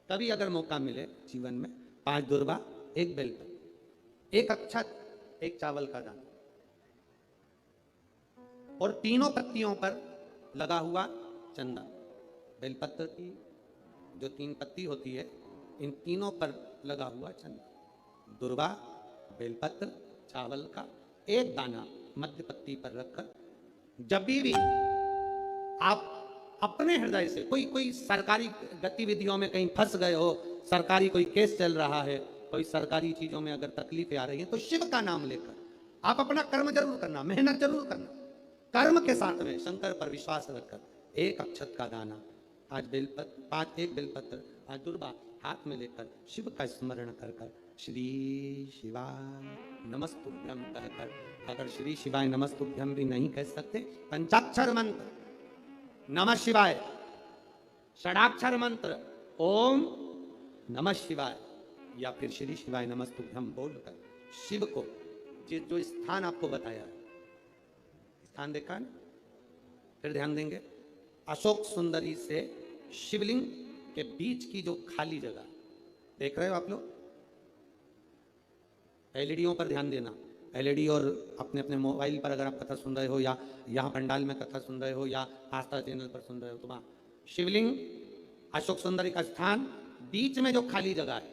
कभी अगर मौका मिले जीवन में 5 दुर्वा, 1 बेलपत्र, 1 अक्षत, 1 चावल का दाना और तीनों पत्तियों पर लगा हुआ चंदन। बेलपत्र की जो 3 पत्ती होती है, इन तीनों पर लगा हुआ चंदन, दुर्वा, बेलपत्र, चावल का 1 दाना मध्य पत्ती पर रखकर जब भी आप अपने हृदय से कोई सरकारी गतिविधियों में कहीं फंस गए हो, सरकारी कोई केस चल रहा है, कोई सरकारी चीजों में अगर तकलीफें आ रही हैं, तो शिव का नाम लेकर आप अपना कर्म जरूर करना, मेहनत जरूर करना। कर्म के साथ में शंकर पर विश्वास रखकर 1 अक्षत का दाना, आज बेलपत्र, 1 बेलपत्र, आज दुर्वा हाथ में लेकर शिव का स्मरण कर कर श्री शिवाय नमस्तुभ्यम कहकर, अगर श्री शिवाय नमस्तुभ्यम भी नहीं कह सकते, पंचाक्षर मंत्र नमः शिवाय, षडाक्षर मंत्र ओम नमः शिवाय या फिर श्री शिवाय नमस्तुभ्यम बोलकर शिव को जो स्थान आपको बताया, स्थान देखा ना, फिर ध्यान देंगे अशोक सुंदरी से शिवलिंग के बीच की जो खाली जगह देख रहे हो आप लोग, एलईडीओं पर ध्यान देना। एलईडी और अपने अपने मोबाइल पर अगर आप कथा सुन रहे हो या यहाँ पंडाल में कथा सुन रहे हो या आस्था चैनल पर सुन रहे हो, तो वहाँ शिवलिंग, अशोक सुंदरी का स्थान, बीच में जो खाली जगह है,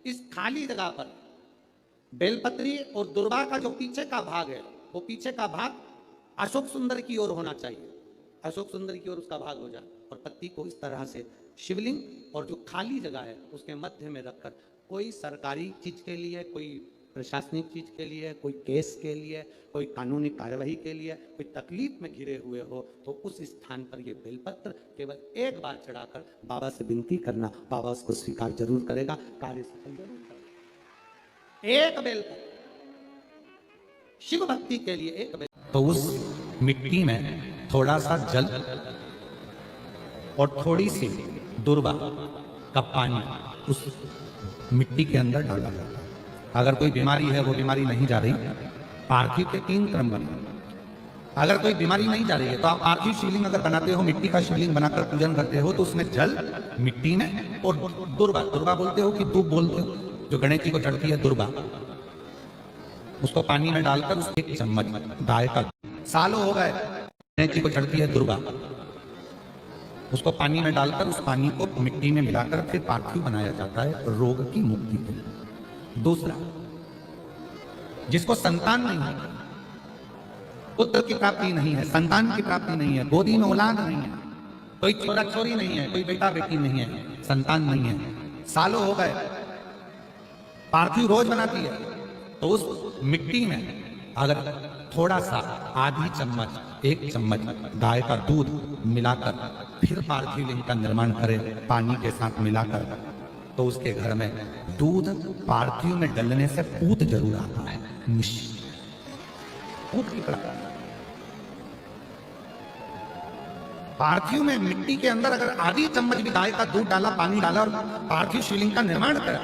इस खाली जगह पर बेलपत्री और दुर्वा का जो पीछे का भाग है, वो पीछे का भाग अशोक सुंदर की ओर होना चाहिए, अशोक सुंदर की ओर उसका भाग हो जाए, और पत्ती को इस तरह से शिवलिंग और जो खाली जगह है उसके मध्य में रखकर कोई सरकारी चीज के लिए, कोई प्रशासनिक चीज के लिए, कोई केस के लिए, कोई कानूनी कार्यवाही के लिए, कोई तकलीफ में घिरे हुए हो, तो उस स्थान पर ये बेलपत्र केवल 1 बार चढ़ाकर बाबा से विनती करना, बाबा उसको स्वीकार जरूर करेगा, कार्य सफल जरूर करेगा। 1 बेलपत्र शिव भक्ति के लिए, 1 बेलपत्र। तो उस मिट्टी में थोड़ा सा जल और थोड़ी सी दुर्वा का पानी उस मिट्टी के अंदर डाला जाता है। अगर कोई बीमारी है, वो बीमारी नहीं जा रही, पार्थिव के 3 क्रम बने। अगर कोई बीमारी नहीं जा रही है तो आप पार्थिव शिवलिंग अगर बनाते हो, मिट्टी का शिवलिंग बनाकर पूजन करते हो, तो उसमें जल, मिट्टी में, और दुर्वा, दुर्वा बोलते हो कि दूब बोलते हो, जो गणेश जी को चढ़ती है दुर्वा, उसको पानी में डालकर उस 1 चम्मच गाय का, सालों हो गए गणेश जी को चढ़ती है दुर्वा, उसको पानी में डालकर उस पानी को मिट्टी में मिलाकर फिर पार्थिव बनाया जाता है रोग की मुक्ति के लिए। दूसरा, जिसको संतान नहीं है, पुत्र की प्राप्ति नहीं है, संतान की प्राप्ति नहीं है, गोदी में औलाद नहीं है, कोई छोरा छोरी नहीं है, कोई बेटा बेटी नहीं है, संतान नहीं है, सालों हो गए, पार्थिव रोज बनाती है, तो उस मिट्टी में अगर थोड़ा सा आधी चम्मच, 1 चम्मच गाय का दूध मिलाकर फिर पार्थिव लिंग का निर्माण करे पानी के साथ मिलाकर, तो उसके घर में दूध पार्थिव में डलने से पूत जरूर आता है, निश्चित पूत निकला। पार्थिव में मिट्टी के अंदर अगर आधी चम्मच भी गाय का दूध डाला, पानी डाला और पार्थिव शिवलिंग का निर्माण करा,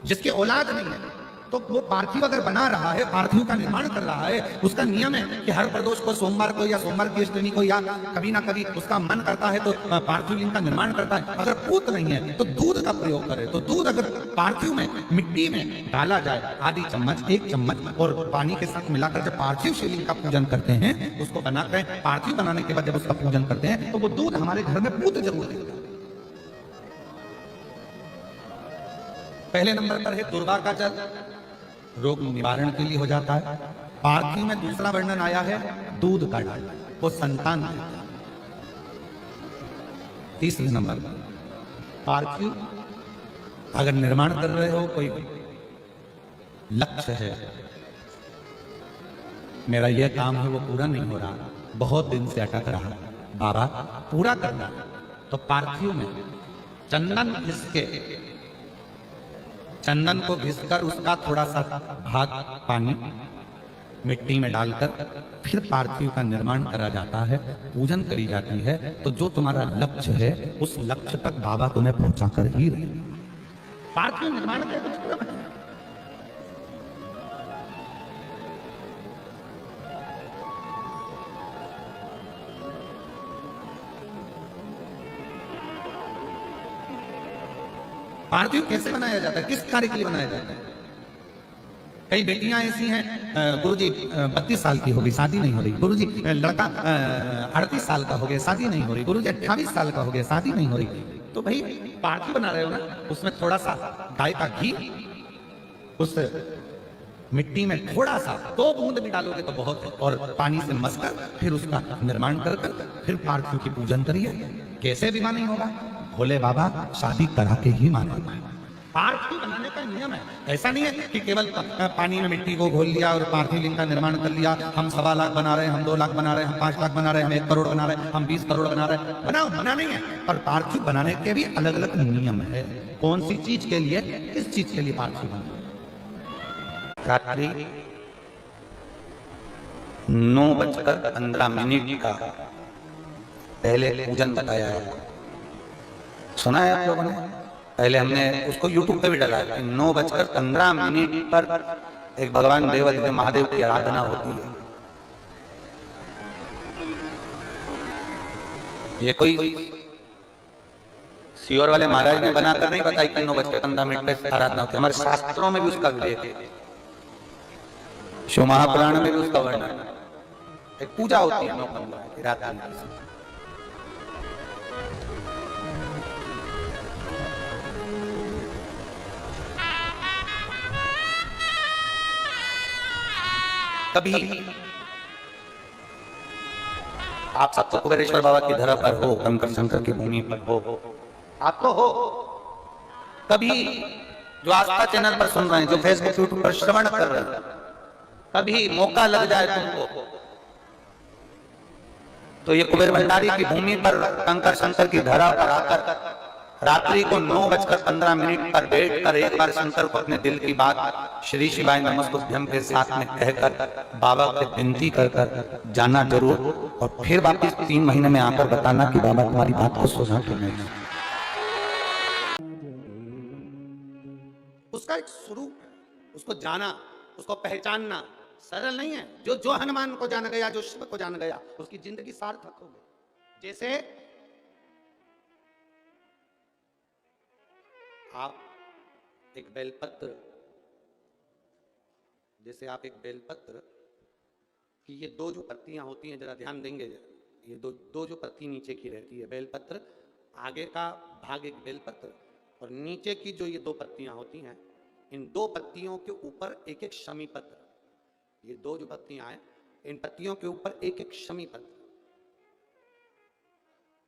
जिसकी औलाद नहीं है, तो वो पार्थिव अगर बना रहा है, पार्थिव का निर्माण कर रहा है, उसका नियम है कि हर प्रदोष को, सोमवार को या सोमवार की अष्टमी को या कभी ना कभी उसका मन करता है तो पार्थिव लिंग का निर्माण करता है। अगर पूत नहीं है तो दूध का प्रयोग करे, तो दूध अगर पार्थिव में, मिट्टी में डाला जाए, आधी चम्मच, 1 चम्मच, और पानी के साथ मिलाकर जब पार्थिव शिवलिंग का पूजन करते हैं, उसको बनाकर पार्थिव बनाने के बाद जब उसका पूजन करते हैं, तो वो दूध हमारे घर में पूत जरूर देता है। पहले नंबर पर है दुर्वा का जल, रोग निवारण के लिए हो जाता है। पार्थिव में दूसरा वर्णन आया है दूध का डाल, वो संतान देता है। तीसरे नंबर पर पार्थिव अगर निर्माण कर रहे हो, कोई लक्ष्य है, मेरा यह काम है वो पूरा नहीं हो रहा, बहुत दिन से अटक रहा, बाबा पूरा करना, तो पार्थिव में चंदन घिसके, चंदन को घिसकर उसका थोड़ा सा भाग पानी मिट्टी में डालकर फिर पार्थिव का निर्माण करा जाता है, पूजन करी जाती है, तो जो तुम्हारा लक्ष्य है उस लक्ष्य तक बाबा तुम्हें पहुंचा कर ही रहे। पार्थिव निर्माण के कुछ क्रम है। पार्थिव कैसे बनाया जाता है, किस कार्य के लिए बनाया जाता है? कई बेटियां ऐसी हैं, गुरुजी 32 साल की हो गई, शादी नहीं हो रही। गुरुजी लड़का 38 साल का हो गया, शादी नहीं हो रही। गुरुजी 28 साल का हो गया, शादी नहीं हो रही। तो भाई पार्थिव बना रहे हो ना, उसमें थोड़ा सा गाय का घी उस मिट्टी में थोड़ा सा 2 बूंद भी डालोगे तो बहुत है, और पानी से मसकर फिर उसका निर्माण कर फिर पार्थिव की पूजन करिए। कैसे विवाह नहीं होगा? भोले बाबा शादी करा के ही मानेगा। पार्थिव बनाने का नियम है, ऐसा नहीं है कि केवल पानी में मिट्टी को घोल लिया और पार्थिव लिंग का निर्माण कर लिया। हम 1.25 लाख बना रहे हैं, हम 2 लाख बना रहे हैं, हम 5 लाख बना रहे हैं, हम 1 करोड़ बना रहे हैं, हम 20 करोड़ बना रहे हैं। बनाओ, मना नहीं है, पर पार्थिव बनाने के भी अलग अलग नियम है। कौन सी चीज के लिए, किस चीज के लिए पार्थिव बना? रात्रि 9:15 का पहले पूजन बताया है, सुना है आप लोगों ने? पहले हमने उसको YouTube पे भी डाला है। 9:15 पर एक भगवान देवाधिदेव महादेव की आराधना होती है। ये कोई सीहोर वाले महाराज ने बनाकर नहीं बताई कि 9:15 पे आराधना होती है। हमारे शास्त्रों में भी उसका उल्लेख है, शिव महापुराण में भी उसका वर्णन है। एक पूजा होती है 9:15 की रात में। कभी आप सब तो कुबेरेश्वर बाबा की धरा पर हो, कंकर शंकर की भूमि पर हो, आप तो हो। कभी जो आस्था चैनल पर सुन रहे हैं, जो फेसबुक यूट्यूब पर श्रवण कर रहे हैं, कभी मौका लग जाए तुमको तो ये कुबेर भंडारी की भूमि पर कंकर शंकर की धरा पर आकर रात्रि को 9:15 पर बैठकर एक बार शंकर को अपने दिल की बात श्री शिवाय नमस्तुभ्यं के साथ में कहकर बाबा से विनती कर जाना जरूर, और फिर वापिस 3 महीने में आकर बताना कि बाबा तुम्हारी बात को सुना तो नहीं। उसका एक स्वरूप, उसको जाना, उसको पहचानना सरल नहीं है। जो हनुमान को जान गया, जो शिव को जान गया, उसकी जिंदगी सार्थक हो गई। जैसे आप एक बेलपत्र, जैसे आप एक बेलपत्र की ये 2 जो पत्तियां होती हैं, जरा ध्यान देंगे, ये दो जो पत्ती नीचे की रहती है बेलपत्र, आगे का भाग एक बेलपत्र और नीचे की जो ये 2 पत्तियां होती हैं, इन 2 पत्तियों के ऊपर एक एक शमी पत्र। ये 2 जो पत्तियां हैं, इन पत्तियों के ऊपर एक एक शमी पत्र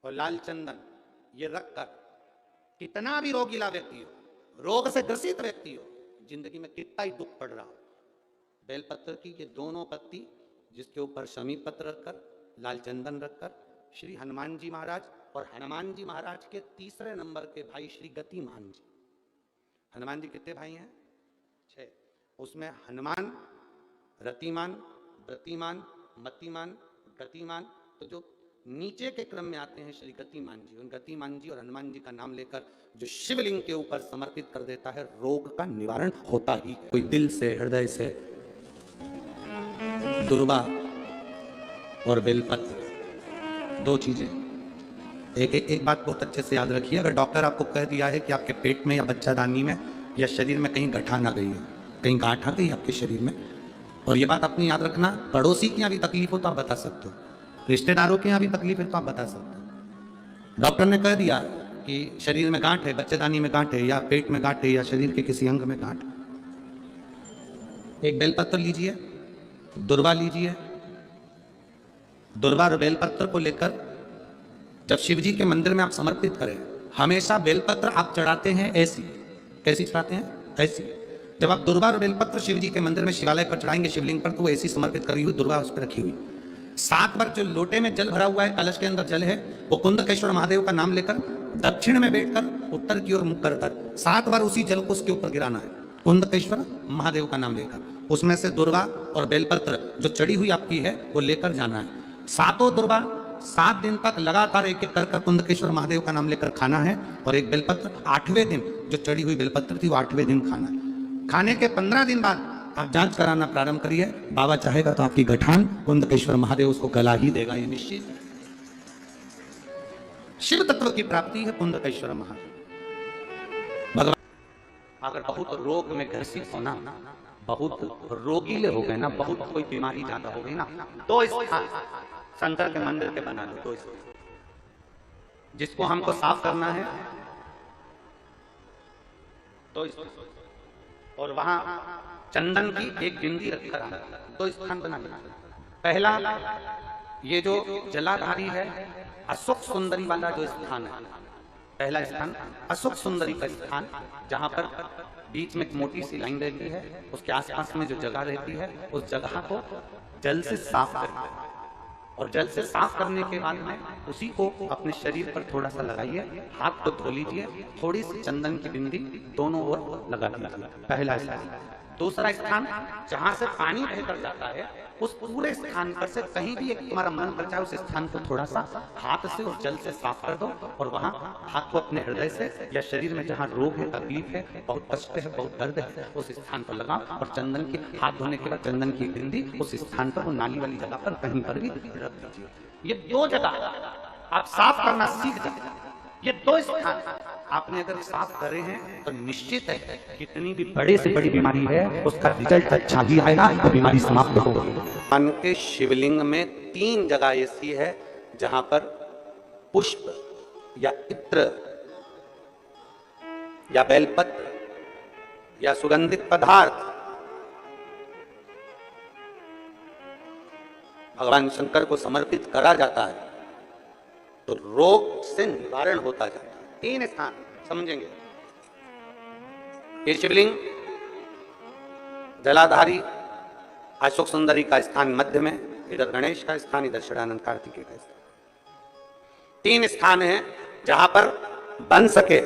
और लाल चंदन ये रखकर कितना भी रोगीला व्यक्ति हो, रोग से ग्रसित व्यक्ति हो, जिंदगी में कितना ही दुख पड़ रहा हो, बेलपत्र की ये दोनों पत्ती जिसके ऊपर शमी पत्र रखकर, लाल चंदन रखकर श्री हनुमान जी महाराज और हनुमान जी महाराज के तीसरे नंबर के भाई श्री गतिमान जी। हनुमान जी कितने भाई हैं? 6। उसमें हनुमान, रतिमान, व्रतिमान, मतिमान, गतिमान, तो जो नीचे के क्रम में आते हैं श्री गतिमान जी। उन गतिमान जी और हनुमान जी का नाम लेकर जो शिवलिंग के ऊपर समर्पित कर देता है, रोग का निवारण होता ही। कोई दिल से, हृदय से दुर्वा और बेलपत्र 2 चीजें। एक बात बहुत अच्छे से याद रखिए, अगर डॉक्टर आपको कह दिया है कि आपके पेट में या बच्चादानी में या शरीर में कहीं गठान आ गई है, कहीं गांठ आ गई आपके शरीर में, और ये बात अपनी याद रखना, पड़ोसी की यहाँ भी तकलीफ हो तो आप बता सकते हो, रिश्तेदारों के यहाँ भी तकलीफ है तो आप बता सकते हो। डॉक्टर ने कह दिया कि शरीर में गांठ है, बच्चेदानी में गांठ है, या पेट में गांठ है, या शरीर के किसी अंग में गांठ, एक बेलपत्र लीजिए, दुर्वा लीजिए। दुर्वा और बेलपत्र को लेकर जब शिव जी के मंदिर में आप समर्पित करें, हमेशा बेलपत्र आप चढ़ाते हैं ऐसी, कैसी चढ़ाते हैं? ऐसी। जब आप दुर्वा और बेलपत्र शिव जी के मंदिर में शिवालय पर चढ़ाएंगे, शिवलिंग पर, तो वो ऐसी समर्पित करी हुई दुर्वा उस पर रखी हुई। 7 बार जो लोटे में जल भरा हुआ है, कलश के अंदर जल है, वो कुंदकेश्वर महादेव का नाम लेकर दक्षिण में बैठकर उत्तर की ओर मुख कर 7 बार उसी जल को उसके ऊपर गिराना है, कुंदकेश्वर महादेव का नाम लेकर। उसमें से दुर्वा और बेलपत्र जो चढ़ी हुई आपकी है वो लेकर जाना है। 7 दुर्वा 7 दिन तक लगातार एक एक कर कुंदकेश्वर महादेव का नाम लेकर खाना है, और एक बेलपत्र 8वें दिन जो चढ़ी हुई बेलपत्र थी वो 8वें दिन खाना है। खाने के 15 दिन बाद आप जांच कराना प्रारंभ करिए, बाबा चाहेगा तो आपकी गठान कुंदकेश्वर महादेव उसको गला ही देगा, ये निश्चित। शिव तत्व की प्राप्ति है कुंदकेश्वर महादेव। भगवान अगर बहुत रोग में ग्रसित हो ना, बहुत रोगीले हो गए ना, बहुत कोई बीमारी ज्यादा हो गई ना, तो इस शंकर के मंदिर के बना दो। तो जिसको हमको साफ करना है तो और वहां चंदन की एक बिंदी रखकर तो स्थान बना देना। पहला ये जो जलाधारी है, अशोक सुंदरी वाला जो स्थान है, पहला स्थान अशोक सुंदरी का स्थान, जहां पर बीच में एक मोटी सी लाइन रहती है, उसके आसपास में जो जगह रहती है उस जगह को जल से साफ करें, और जल से साफ करने के बाद में उसी को अपने शरीर पर थोड़ा सा लगाइए, हाथ को धो लीजिए, थोड़ी सी चंदन की बिंदी दोनों ओर लगा दीजिए। पहला स्थान। दूसरा स्थान, जहां से पानी बहकर जाता है उस पूरे स्थान पर से कहीं भी एक तुम्हारा मन कर जाए उस स्थान को थोड़ा सा हाथ से और जल से साफ कर दो, और वहां हाथ को अपने हृदय से या शरीर में जहां रोग है, तकलीफ है, बहुत कष्ट है, बहुत दर्द है, उस स्थान पर लगाओ, और चंदन की हाथ धोने के बाद चंदन की बिंदी उस स्थान पर, वो नाली वाली जगह पर कहीं पर भी रख दीजिए। ये दो जगह आप साफ करना सीख जाए। ये दो स्थान आपने अगर साफ करे हैं तो निश्चित है कितनी भी बड़े से बड़ी बीमारी है उसका रिजल्ट अच्छा ही आएगा, तो बीमारी समाप्त होगी। मन के शिवलिंग में 3 जगह ऐसी है जहां पर पुष्प या इत्र या बेलपत्र या सुगंधित पदार्थ भगवान शंकर को समर्पित करा जाता है तो रोग से निवारण होता जाता है। 3 स्थान समझेंगे। ये शिवलिंग जलाधारी अशोक सुंदरी का स्थान मध्य में, इधर गणेश का स्थान, इधर षडानंद कार्तिकेय का स्थान। 3 स्थान है जहां पर बन सके।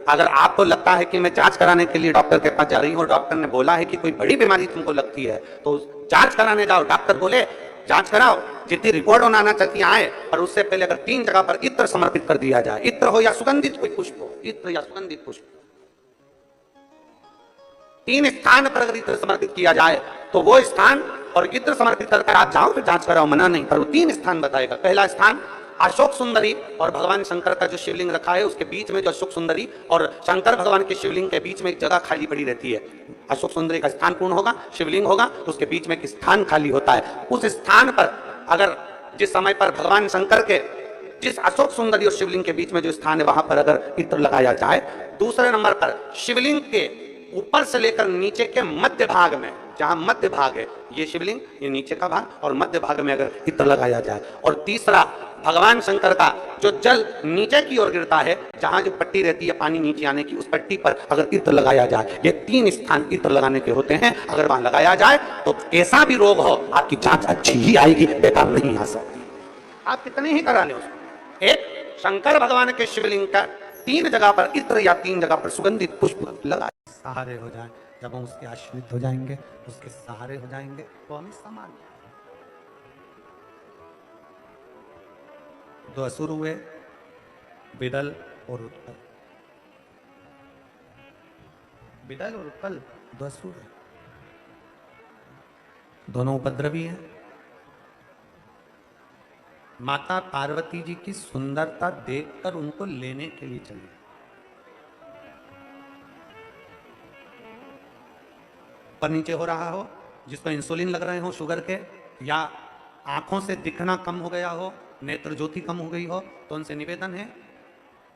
अगर आपको लगता है कि मैं जांच कराने के लिए डॉक्टर के पास जा रही हूं, डॉक्टर ने बोला है कि कोई बड़ी बीमारी तुमको लगती है तो जांच कराने जाओ, डॉक्टर बोले जांच कराओ, जितनी रिपोर्ट आना चाहती आए, और उससे पहले अगर 3 जगह पर इत्र समर्पित कर दिया जाए, इत्र हो या सुगंधित कोई पुष्प हो, इत्र या सुगंधित पुष्प, 3 स्थान पर अगर इत्र समर्पित किया जाए तो वो स्थान और इत्र समर्पित करके आप जाओ तो जांच कराओ, मना नहीं, पर वो 3 स्थान बताएगा। पहला स्थान अशोक सुंदरी और भगवान शंकर का जो शिवलिंग रखा है उसके बीच में जो अशोक सुंदरी और शंकर भगवान के शिवलिंग के बीच में एक जगह खाली पड़ी रहती है। अशोक सुंदरी का स्थान पूर्ण होगा, शिवलिंग होगा, उसके बीच में एक स्थान खाली होता है। उस स्थान पर अगर जिस समय पर भगवान शंकर के जिस अशोक सुंदरी और शिवलिंग के बीच में जो स्थान है वहां पर अगर इत्र लगाया जाए, दूसरे नंबर पर शिवलिंग के ऊपर से लेकर नीचे के मध्य भाग में, जहां मध्य भाग है ये शिवलिंग, ये नीचे का भाग, और मध्य भाग में अगर इत्र लगाया जाए, और तीसरा भगवान शंकर का जो जल नीचे की ओर गिरता है, जहां जो पट्टी रहती है पानी नीचे आने की, उस पट्टी पर अगर इत्र लगाया जाए, ये 3 स्थान इत्र लगाने के होते हैं। अगर वहां लगाया जाए तो ऐसा भी रोग हो आपकी जांच अच्छी ही आएगी, बेकार नहीं आ सकती। आप कितने ही करा लें उसको। एक शंकर भगवान के शिवलिंग का 3 जगह पर इत्र या 3 जगह पर सुगंधित पुष्प लगाए, सहारे हो जाए, जब हम उसके आश्रित हो जाएंगे, उसके सहारे हो जाएंगे तो हमें समान। 2 असुर हुए, विदल और उत्पल। विदल और उत्पल 2 असुर हैं, दोनों उपद्रवी हैं। माता पार्वती जी की सुंदरता देखकर उनको लेने के लिए चले। ऊपर नीचे हो रहा हो, जिसको इंसुलिन लग रहे हो शुगर के, या आंखों से दिखना कम हो गया हो, नेत्र ज्योति कम हो गई हो, तो उनसे निवेदन है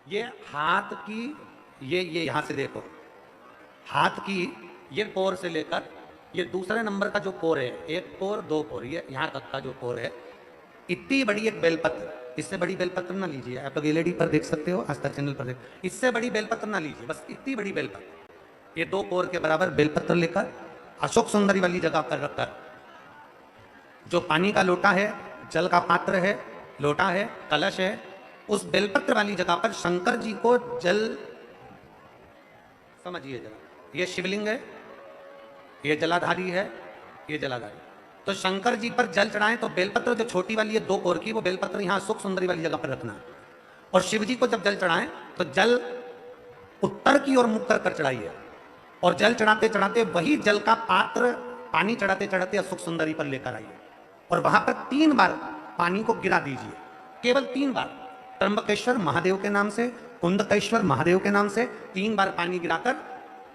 ये हाथ की ये यहां से देखो, हाथ की ये पोर से लेकर ये दूसरे नंबर का जो पोर है, 1 पोर 2 पोर, ये यहां तक का जो पोर है, इतनी बड़ी एक बेलपत्र, इससे बड़ी बेलपत्र ना लीजिए। आप लोग एलईडी पर देख सकते हो, आस्था चैनल पर देख, इससे बड़ी बेलपत्र ना लीजिए, बस इतनी बड़ी बेलपत्र, ये 2 पोर के बराबर बेलपत्र लेकर अशोक सुंदरी वाली जगह पर रखकर, जो पानी का लोटा है, जल का पात्र है, लोटा है, कलश है, उस बेलपत्र वाली जगह पर शंकर जी को जल, समझिए जरा, ये शिवलिंग है, ये जलाधारी है, ये जलाधारी, तो शंकर जी पर जल चढ़ाएं तो बेलपत्र जो छोटी वाली है 2 कोर की, वो बेलपत्र यहां अशोक सुंदरी वाली जगह पर रखना है। और शिव जी को जब जल चढ़ाएं तो जल उत्तर की ओर मुख कर चढ़ाइए, और जल चढ़ाते चढ़ाते वही जल का पात्र पानी चढ़ाते चढ़ाते अशोक सुंदरी पर लेकर आइए, और वहां पर 3 बार पानी को गिरा दीजिए, केवल 3 बार, त्र्यंबकेश्वर महादेव के नाम से, कुंदकेश्वर महादेव के नाम से 3 बार पानी गिराकर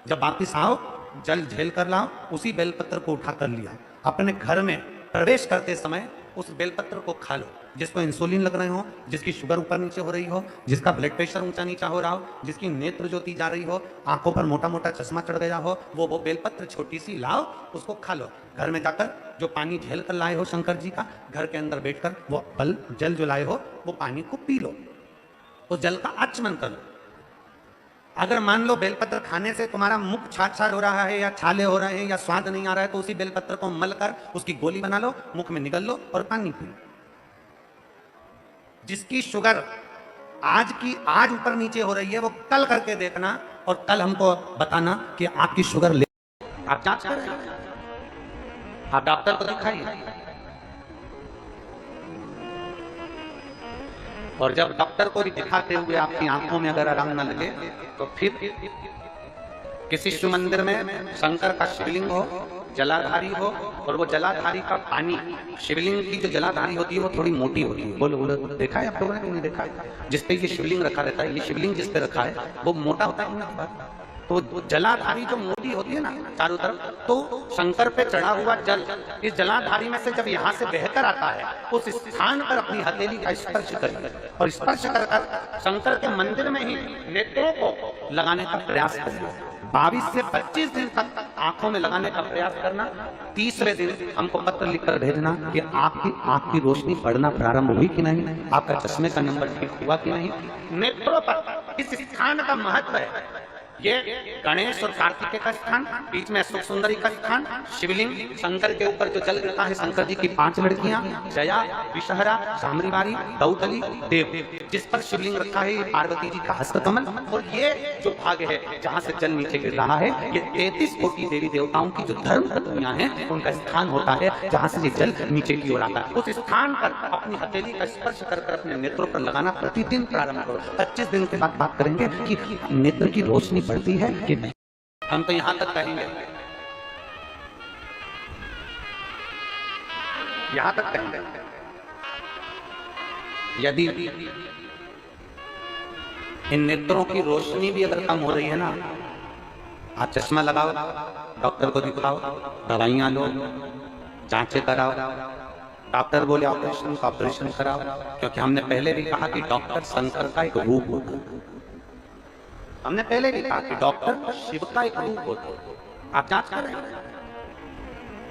जब वापिस आओ, जल झेल कर लाओ, उसी बेलपत्र को उठा कर लिया। अपने घर में प्रवेश करते समय उस बेलपत्र को खा लो। जिसको इंसुलिन लग रहे हो, जिसकी शुगर ऊपर नीचे हो रही हो, जिसका ब्लड प्रेशर ऊंचा नीचा हो रहा हो, जिसकी नेत्र ज्योति जा रही हो, आंखों पर मोटा मोटा चश्मा चढ़ गया हो, वो बेलपत्र छोटी सी लाओ, उसको खा लो। घर में जाकर जो पानी झेल कर लाए हो शंकर जी का, घर के अंदर बैठकर वो जल जो लाए हो वो पानी को पी लो, उस जल का आचमन कर लो। अगर मान लो बेलपत्र खाने से तुम्हारा मुख छाछ हो रहा है या छाले हो रहे हैं या स्वाद नहीं आ रहा है, तो उसी बेलपत्र को मल कर उसकी गोली बना लो, मुख में निगल लो और पानी पी लो। जिसकी शुगर आज ऊपर नीचे हो रही है, वो कल करके देखना और कल हमको बताना कि आपकी शुगर ले। आप जांच करें, आप डॉक्टर को दिखाइए, और जब डॉक्टर को भी दिखाते हुए आपकी आंखों में अगर आराम न लगे, तो फिर किसी शिव मंदिर में शंकर का शिवलिंग हो, जलाधारी हो, और वो जलाधारी का पानी, शिवलिंग की जो जलाधारी होती है वो थोड़ी मोटी होती है। बोलो बोलो, देखा है आप लोगों ने? नहीं देखा है? जिसपे ये शिवलिंग रखा रहता है, ये शिवलिंग जिसपे रखा है वो मोटा होता है। तो जलाधारी जो मोटी होती है ना चारों तरफ, तो शंकर पे चढ़ा हुआ जल इस जलाधारी में से जब यहाँ से बहकर आता है, उस स्थान पर अपनी हथेली का स्पर्श करिए, और स्पर्श कर शंकर के मंदिर में ही नेत्रों को लगाने का प्रयास करिए। 22 से 25 दिन तक आंखों में लगाने का प्रयास करना। 30वें दिन हमको पत्र लिखकर भेजना कि आपकी आंख की रोशनी बढ़ना प्रारंभ हुई कि नहीं, आपका चश्मे का नंबर ठीक हुआ कि नहीं। नेत्रों पर इस स्थान का महत्व है। ये गणेश और कार्तिकेय का स्थान, बीच में सुख सुंदरी का स्थान, शिवलिंग, शंकर के ऊपर जो जल गिरता है, शंकर जी की 5 लड़कियां, जया, विषहरा, साम्रीवारी, दौतली, देव, जिस पर शिवलिंग रखा है, ये पार्वती जी का हस्तकमल, और ये जो भाग है जहां से जल नीचे गिर रहा है, ये 33 कोटि देवी देवताओं की जो धर्म पत्नियां हैं उनका स्थान होता है, जहां से ये जल नीचे की ओर आता है। उस स्थान पर अपनी हथेली का स्पर्श कर अपने नेत्रों पर लगाना प्रतिदिन प्रारंभ करो। 25 दिन के बाद बात करेंगे कि नेत्र की रोशनी बढ़ती है कि नहीं। हम तो यहां तक कहेंगे, यहां तक कहेंगे, यदि इन नेत्रों की रोशनी भी अगर कम हो रही है ना, आप चश्मा लगाओ, डॉक्टर को दिखाओ, दवाइयां लो, जांचें कराओ, डॉक्टर बोले ऑपरेशन का ऑपरेशन कराओ, क्योंकि हमने पहले भी कहा कि डॉक्टर शंकर का एक रूप होता है। हमने पहले भी कहा कि डॉक्टर शिव का एक रूप होता है। आप जांच करें,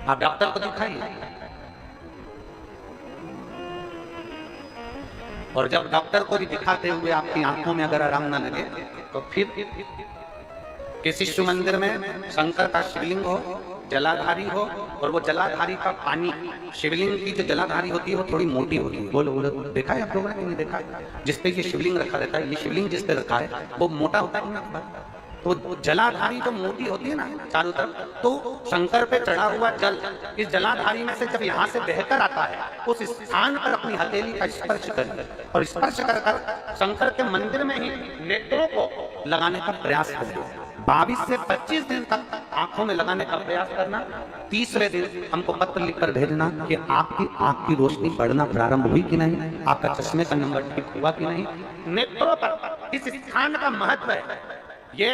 आप डॉक्टर को दिखाइए, और जब डॉक्टर को भी दिखाते हुए आपकी आंखों में अगर आराम न लगे, तो फिर किसी शिव मंदिर में शंकर का शिवलिंग हो, जलाधारी हो, और वो जलाधारी का पानी, शिवलिंग की जो जलाधारी होती है वो थोड़ी मोटी होती है। बोलो बोलो, देखा है आप लोगों ने? नहीं देखा है? जिसपे ये शिवलिंग रखा रहता है, ये शिवलिंग जिसपे रखा है वो मोटा होता है ना, तो जलाधारी जो मोटी होती है ना चारों तरफ, तो शंकर पे चढ़ा हुआ जल इस जलाधारी में से जब यहाँ से बहकर आता है, उस स्थान पर अपनी हथेली का स्पर्श करिए, और स्पर्श कर शंकर के मंदिर में ही नेत्रों को लगाने का प्रयास करिए। 22 से 25 दिन तक आंखों में लगाने का प्रयास करना। 30वें दिन हमको पत्र लिखकर भेजना कि आपकी आंख की रोशनी बढ़ना प्रारंभ हुई कि नहीं, आपका चश्मे का नंबर ठीक हुआ कि नहीं। नेत्रों पर इस स्थान का महत्व है। ये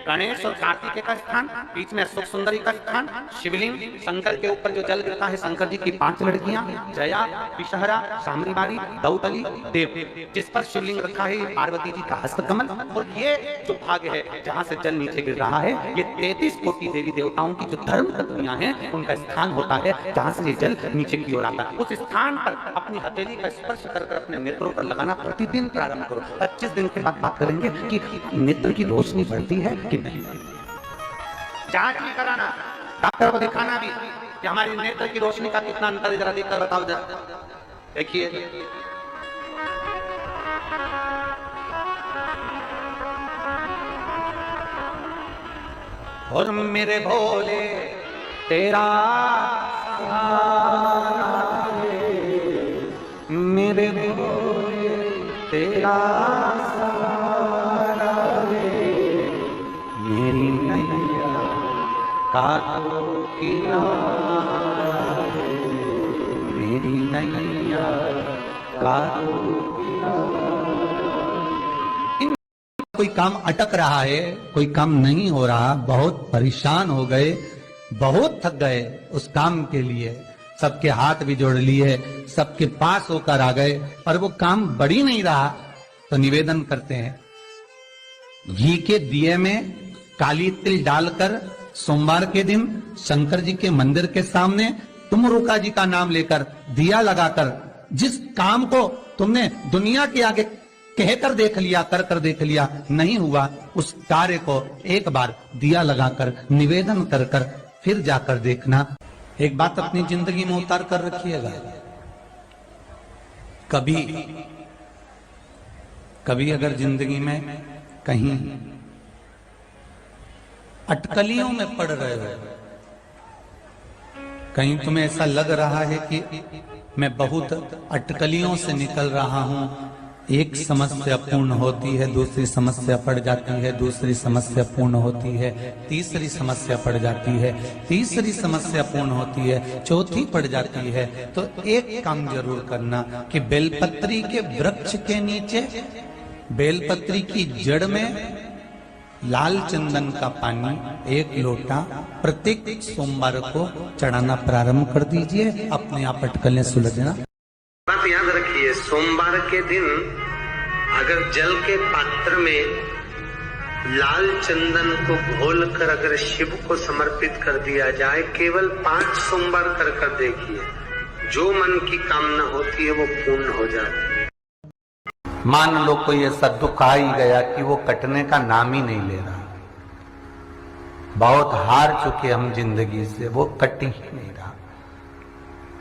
गणेश और कार्तिकेय का स्थान, बीच में सुख सुंदरी का स्थान, शिवलिंग, शंकर के ऊपर जो जल गिरता है, शंकर जी की 5 लड़कियां, जया, विषहरा, साम्रीवारी, दौतली, देव, जिस पर शिवलिंग रखा है, पार्वती जी का हस्तकमल, और ये जो भाग है जहां से जल नीचे गिर रहा है, ये 33 कोटि देवी देवताओं की जो धर्म पत्नियां हैं उनका स्थान होता है, जहां से ये जल नीचे की ओर आता है। उस स्थान पर अपनी हथेली का स्पर्श कर अपने नेत्रों पर लगाना प्रतिदिन प्रारंभ करो। 25 दिन के बाद बात करेंगे कि नेत्र की रोशनी बढ़ती है कि नहीं। जांच भी कराना, डॉक्टर को दिखाना भी कि हमारी नेत्र की रोशनी का कितना अंतर, जरा देखकर बताओ जरा। देखिए, और मेरे भोले तेरा मेरे भोले तेरा मेरी नैया काटो किनारे, मेरी नैया काटो किनारे। कोई काम अटक रहा है, कोई काम नहीं हो रहा, बहुत परेशान हो गए, बहुत थक गए उस काम के लिए, सबके हाथ भी जोड़ लिए, सबके पास होकर आ गए, पर वो काम बढ़ ही नहीं रहा, तो निवेदन करते हैं घी के दिए में काली तिल डालकर सोमवार के दिन शंकर जी के मंदिर के सामने तुम रुका जी का नाम लेकर दिया लगाकर जिस काम को तुमने दुनिया के आगे कहकर देख लिया, कर देख लिया, नहीं हुआ, उस कार्य को एक बार दिया लगाकर निवेदन कर फिर जाकर देखना। एक बात अपनी जिंदगी में उतार कर रखिएगा, कभी अगर जिंदगी में कहीं अटकलियों में पड़ रहे हो, कहीं तुम्हें ऐसा लग रहा है कि मैं बहुत अटकलियों से निकल रहा हूं, एक समस्या पूर्ण होती है, दूसरी समस्या पड़ जाती है, दूसरी समस्या पूर्ण होती है, तीसरी समस्या पड़ जाती है, तीसरी समस्या पूर्ण होती है, चौथी पड़ जाती है, तो एक काम जरूर करना कि बेलपत्री के वृक्ष के नीचे, बेलपत्री की जड़ में लाल चंदन का पानी 1 लोटा प्रत्येक सोमवार को चढ़ाना प्रारंभ कर दीजिए, अपने आप अटकलें सुलझना। बात याद रखिए, सोमवार के दिन अगर जल के पात्र में लाल चंदन को घोलकर अगर शिव को समर्पित कर दिया जाए, केवल 5 सोमवार कर देखिए, जो मन की कामना होती है वो पूर्ण हो जाती है। मान लो कोई ऐसा दुख आ ही गया कि वो कटने का नाम ही नहीं ले रहा, बहुत हार चुके हम जिंदगी से, वो कट ही नहीं रहा,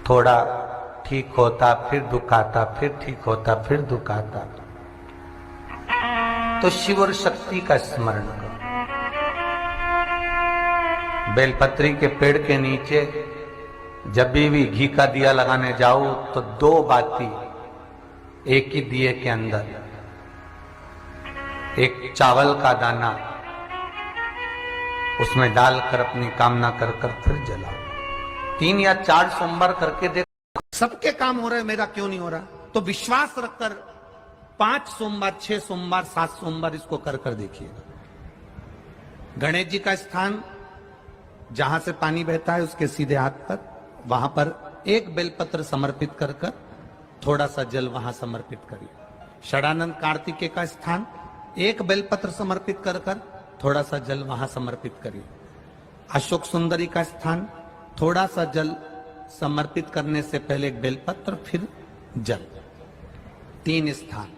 थोड़ा ठीक होता फिर दुख आता, फिर ठीक होता फिर दुख आता, तो शिव और शक्ति का स्मरण करो। बेलपत्री के पेड़ के नीचे जब भी घी का दिया लगाने जाओ तो 2 बाती एक ही दिए के अंदर, एक चावल का दाना उसमें डालकर अपनी कामना कर फिर जलाओ। 3 या 4 सोमवार करके देखो, सबके काम हो रहे हैं, मेरा क्यों नहीं हो रहा? तो विश्वास रखकर 5 सोमवार, 6 सोमवार, 7 सोमवार इसको कर देखिएगा। गणेश जी का स्थान जहां से पानी बहता है उसके सीधे हाथ पर, वहां पर एक बेलपत्र समर्पित कर थोड़ा सा जल वहां समर्पित करिए। षडानंद कार्तिकेय का स्थान, एक बेलपत्र समर्पित कर थोड़ा सा जल वहां समर्पित करिए। अशोक सुंदरी का स्थान, थोड़ा सा जल समर्पित करने से पहले एक बेलपत्र फिर जल। 3 स्थान।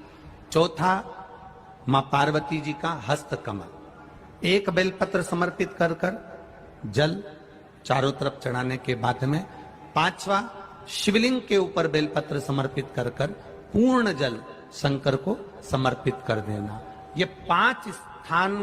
चौथा, मां पार्वती जी का हस्त कमल, एक बेलपत्र समर्पित कर जल चारों तरफ चढ़ाने के बाद में 5वां, शिवलिंग के ऊपर बेलपत्र समर्पित कर पूर्ण जल शंकर को समर्पित कर देना। ये 5 स्थान